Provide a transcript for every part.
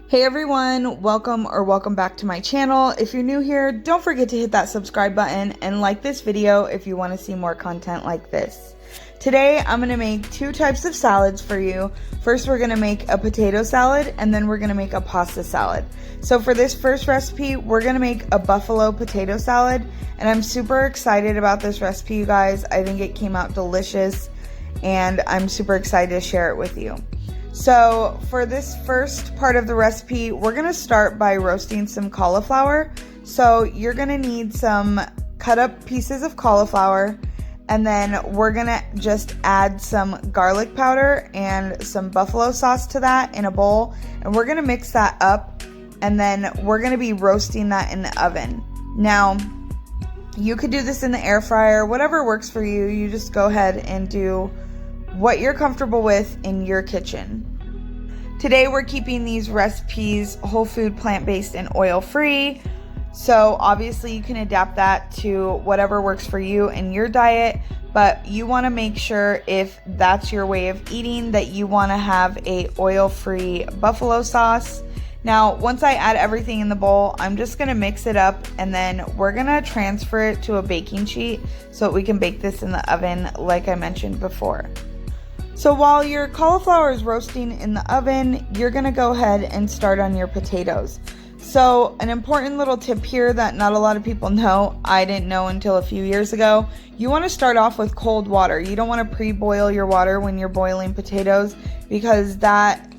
Hey everyone, welcome back to my channel. If you're new here, don't forget to hit that subscribe button and like this video if you want to see more content like this. Today I'm going to make two types of salads for you. First we're going to make a potato salad and then we're going to make a pasta salad. So for this first recipe, we're going to make a buffalo potato salad, and I'm super excited about this recipe, you guys. I think it came out delicious and I'm super excited to share it with you. So for this first part of the recipe, we're going to start by roasting some cauliflower. So you're going to need some cut up pieces of cauliflower, and then we're going to just add some garlic powder and some buffalo sauce to that in a bowl, and we're going to mix that up, and then we're going to be roasting that in the oven. Now, you could do this in the air fryer, whatever works for you. You just go ahead and do what you're comfortable with in your kitchen. Today we're keeping these recipes whole food, plant-based, and oil-free. So obviously you can adapt that to whatever works for you and your diet, but you want to make sure, if that's your way of eating, that you want to have a oil-free buffalo sauce. Now, once I add everything in the bowl, I'm just going to mix it up, and then we're going to transfer it to a baking sheet so that we can bake this in the oven like I mentioned before. So while your cauliflower is roasting in the oven, you're going to go ahead and start on your potatoes. So an important little tip here that not a lot of people know, I didn't know until a few years ago, you want to start off with cold water. You don't want to pre-boil your water when you're boiling potatoes, because that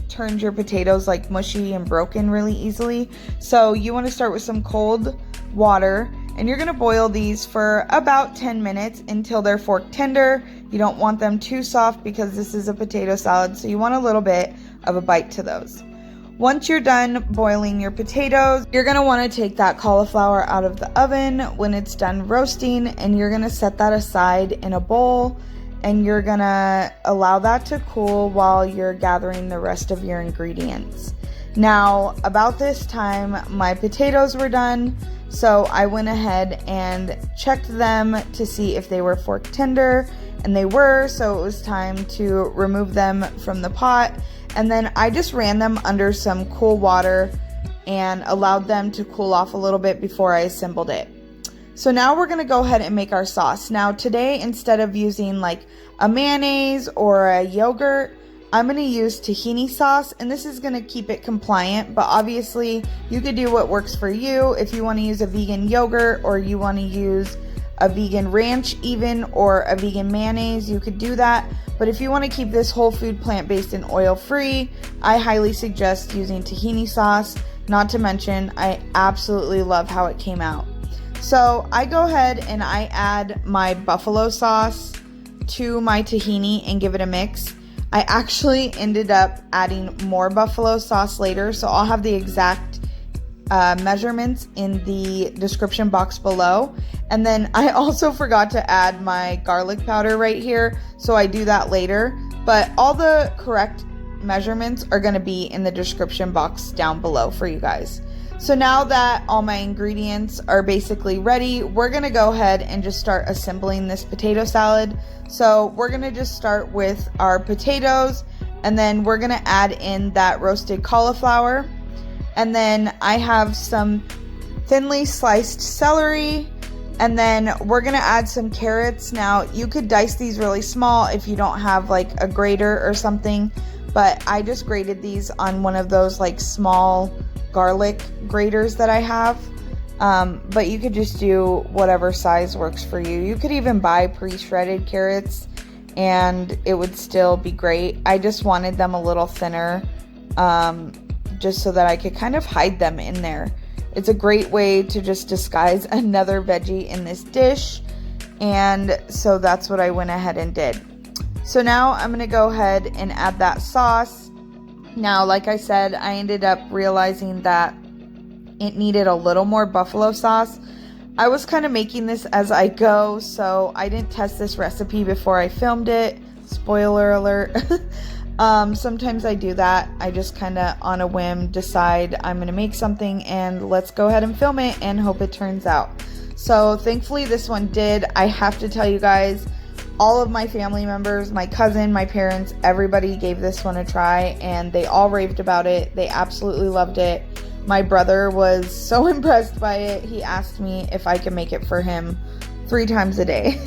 turns your potatoes like mushy and broken really easily. So you want to start with some cold water, and you're going to boil these for about 10 minutes until they're fork tender. You don't want them too soft because this is a potato salad, so you want a little bit of a bite to those. Once you're done boiling your potatoes, you're going to want to take that cauliflower out of the oven when it's done roasting, and you're going to set that aside in a bowl, and you're going to allow that to cool while you're gathering the rest of your ingredients. Now, about this time, my potatoes were done, so I went ahead and checked them to see if they were fork tender, and they were, so it was time to remove them from the pot. And then I just ran them under some cool water and allowed them to cool off a little bit before I assembled it. So now we're going to go ahead and make our sauce. Now today, instead of using like a mayonnaise or a yogurt, I'm going to use tahini sauce, and this is going to keep it compliant, but obviously you could do what works for you. If you want to use a vegan yogurt, or you want to use a vegan ranch even, or a vegan mayonnaise, you could do that. But if you want to keep this whole food, plant-based, and oil-free, I highly suggest using tahini sauce. Not to mention, I absolutely love how it came out. So I go ahead and I add my buffalo sauce to my tahini and give it a mix. I actually ended up adding more buffalo sauce later, so I'll have the exact measurements in the description box below. And then I also forgot to add my garlic powder right here, so I do that later. But all the correct measurements are going to be in the description box down below for you guys. So now that all my ingredients are basically ready, we're going to go ahead and just start assembling this potato salad. So we're going to just start with our potatoes, and then we're going to add in that roasted cauliflower. And then I have some thinly sliced celery, and then we're going to add some carrots. Now you could dice these really small if you don't have like a grater or something, but I just grated these on one of those like small garlic graters that I have. But you could just do whatever size works for you. You could even buy pre-shredded carrots and it would still be great. I just wanted them a little thinner, just so that I could kind of hide them in there. It's a great way to just disguise another veggie in this dish, and so that's what I went ahead and did. So now I'm going to go ahead and add that sauce. Now, like I said, I ended up realizing that it needed a little more buffalo sauce. I was kind of making this as I go, so I didn't test this recipe before I filmed it. Spoiler alert. Sometimes I do that. I just kind of on a whim decide I'm going to make something and let's go ahead and film it and hope it turns out. So thankfully this one did. I have to tell you guys, all of my family members, my cousin, my parents, everybody gave this one a try, and they all raved about it. They absolutely loved it. My brother was so impressed by it. He asked me if I could make it for him 3 times a day.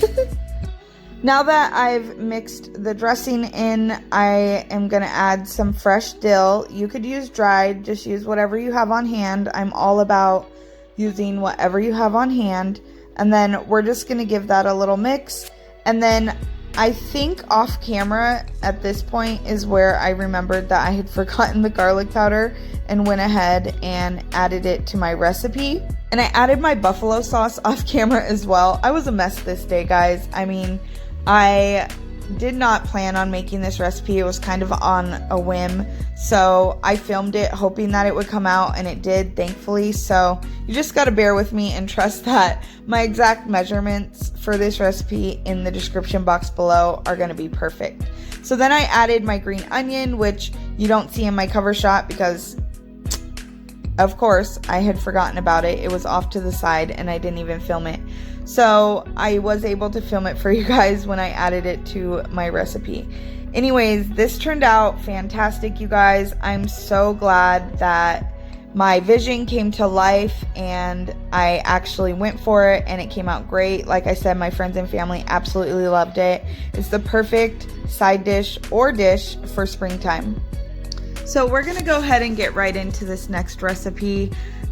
Now that I've mixed the dressing in, I am going to add some fresh dill. You could use dried, just use whatever you have on hand. I'm all about using whatever you have on hand. And then we're just going to give that a little mix. And then I think off camera at this point is where I remembered that I had forgotten the garlic powder and went ahead and added it to my recipe. And I added my buffalo sauce off camera as well. I was a mess this day, guys. I mean, I did not plan on making this recipe. It was kind of on a whim. So I filmed it hoping that it would come out, and it did, thankfully. So you just got to bear with me and trust that my exact measurements for this recipe in the description box below are going to be perfect. So then I added my green onion, which you don't see in my cover shot because, of course, I had forgotten about it. It was off to the side and I didn't even film it. So I was able to film it for you guys when I added it to my recipe. Anyways, this turned out fantastic, you guys. I'm so glad that my vision came to life and I actually went for it and it came out great. Like I said, my friends and family absolutely loved it. It's the perfect side dish or dish for springtime. So we're gonna go ahead and get right into this next recipe.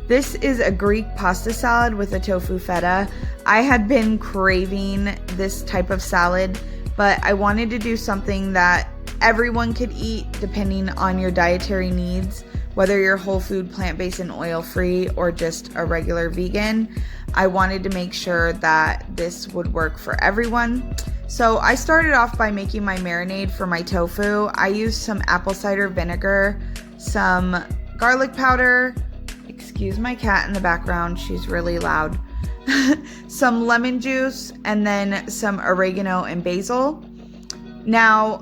This is a Greek pasta salad with a tofu feta. I had been craving this type of salad, but I wanted to do something that everyone could eat depending on your dietary needs, whether you're whole food, plant-based, and oil-free, or just a regular vegan. I wanted to make sure that this would work for everyone. So I started off by making my marinade for my tofu. I used some apple cider vinegar, some garlic powder, excuse my cat in the background, she's really loud, some lemon juice, and then some oregano and basil. Now,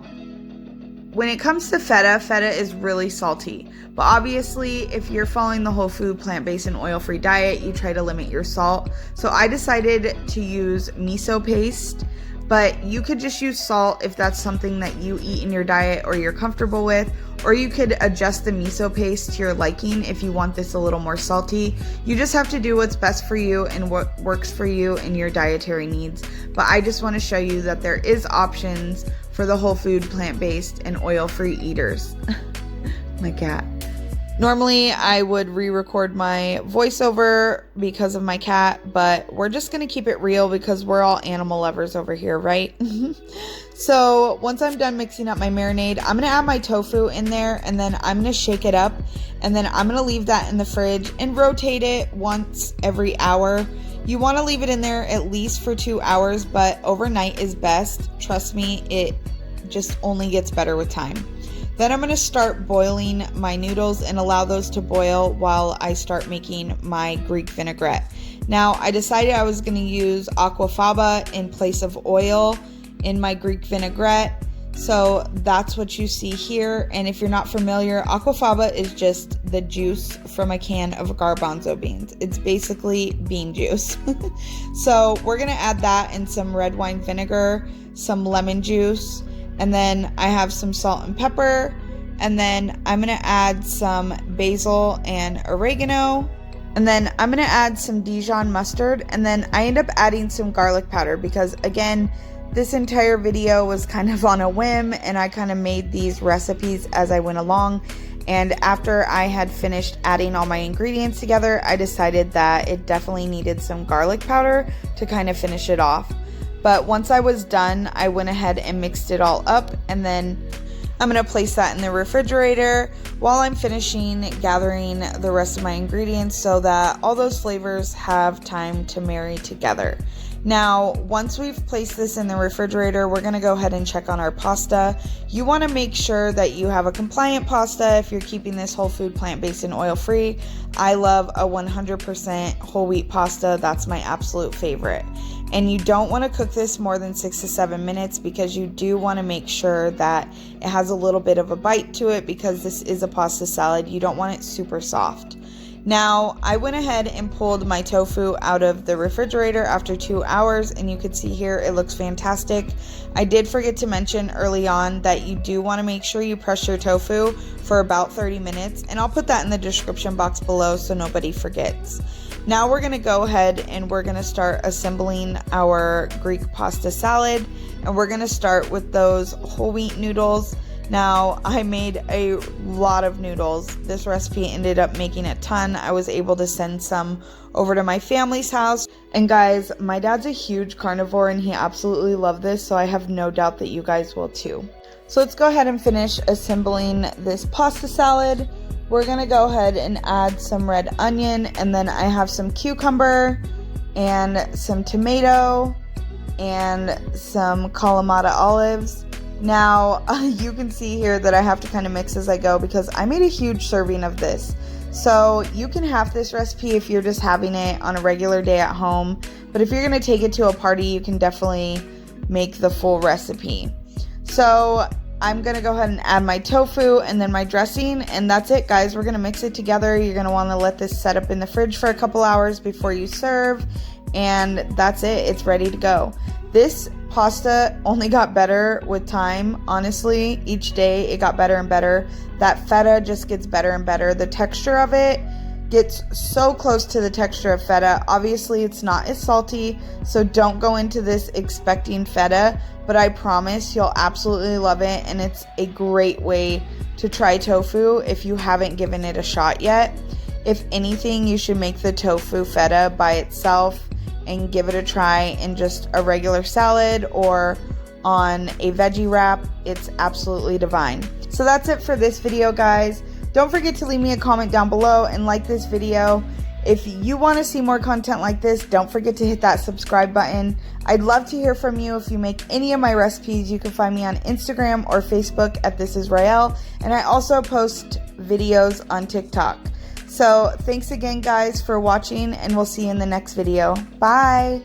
when it comes to feta, feta is really salty. But obviously, if you're following the whole food, plant-based, and oil-free diet, you try to limit your salt. So I decided to use miso paste, but you could just use salt if that's something that you eat in your diet or you're comfortable with, or you could adjust the miso paste to your liking if you want this a little more salty. You just have to do what's best for you and what works for you and your dietary needs. But I just want to show you that there is options for the whole food, plant-based, and oil-free eaters. My cat. Normally, I would re-record my voiceover because of my cat, but we're just going to keep it real because we're all animal lovers over here, right? So once I'm done mixing up my marinade, I'm going to add my tofu in there, and then I'm going to shake it up, and then I'm going to leave that in the fridge and rotate it once every hour. You want to leave it in there at least for 2 hours, but overnight is best. Trust me, it just only gets better with time. Then I'm going to start boiling my noodles and allow those to boil while I start making my Greek vinaigrette. Now, I decided I was going to use aquafaba in place of oil in my Greek vinaigrette. So that's what you see here. And if you're not familiar, aquafaba is just the juice from a can of garbanzo beans. It's basically bean juice. So we're going to add that and some red wine vinegar, some lemon juice, and then I have some salt and pepper, and then I'm going to add some basil and oregano, and then I'm going to add some Dijon mustard, and then I end up adding some garlic powder because, again, this entire video was kind of on a whim, and I kind of made these recipes as I went along. And after I had finished adding all my ingredients together, I decided that it definitely needed some garlic powder to kind of finish it off. But once I was done, I went ahead and mixed it all up, and then I'm going to place that in the refrigerator while I'm finishing gathering the rest of my ingredients so that all those flavors have time to marry together. Now, once we've placed this in the refrigerator, we're going to go ahead and check on our pasta. You want to make sure that you have a compliant pasta if you're keeping this whole food, plant-based, and oil-free. I love a 100% whole wheat pasta. That's my absolute favorite. And you don't want to cook this more than 6 to 7 minutes because you do want to make sure that it has a little bit of a bite to it because this is a pasta salad. You don't want it super soft. Now, I went ahead and pulled my tofu out of the refrigerator after 2 hours, and you can see here it looks fantastic. I did forget to mention early on that you do want to make sure you press your tofu for about 30 minutes, and I'll put that in the description box below so nobody forgets. Now we're going to go ahead and we're going to start assembling our Greek pasta salad, and we're going to start with those whole wheat noodles. Now, I made a lot of noodles. This recipe ended up making a ton. I was able to send some over to my family's house. And guys, my dad's a huge carnivore and he absolutely loved this, so I have no doubt that you guys will too. So let's go ahead and finish assembling this pasta salad. We're gonna go ahead and add some red onion, and then I have some cucumber and some tomato and some kalamata olives. Now, you can see here that I have to kind of mix as I go because I made a huge serving of this. So you can have this recipe if you're just having it on a regular day at home. But if you're going to take it to a party, you can definitely make the full recipe. So I'm going to go ahead and add my tofu and then my dressing. And that's it, guys. We're going to mix it together. You're going to want to let this set up in the fridge for a couple hours before you serve. And that's it. It's ready to go. This pasta only got better with time, honestly. Each day it got better and better. That feta just gets better and better. The texture of it gets so close to the texture of feta. Obviously, it's not as salty, so don't go into this expecting feta, but I promise you'll absolutely love it, and it's a great way to try tofu if you haven't given it a shot yet. If anything, you should make the tofu feta by itself and give it a try in just a regular salad or on a veggie wrap. It's absolutely divine. So that's it for this video, guys. Don't forget to leave me a comment down below and like this video. If you want to see more content like this, don't forget to hit that subscribe button. I'd love to hear from you if you make any of my recipes. You can find me on Instagram or Facebook at This Is Rael, and I also post videos on TikTok. So thanks again, guys, for watching, and we'll see you in the next video. Bye!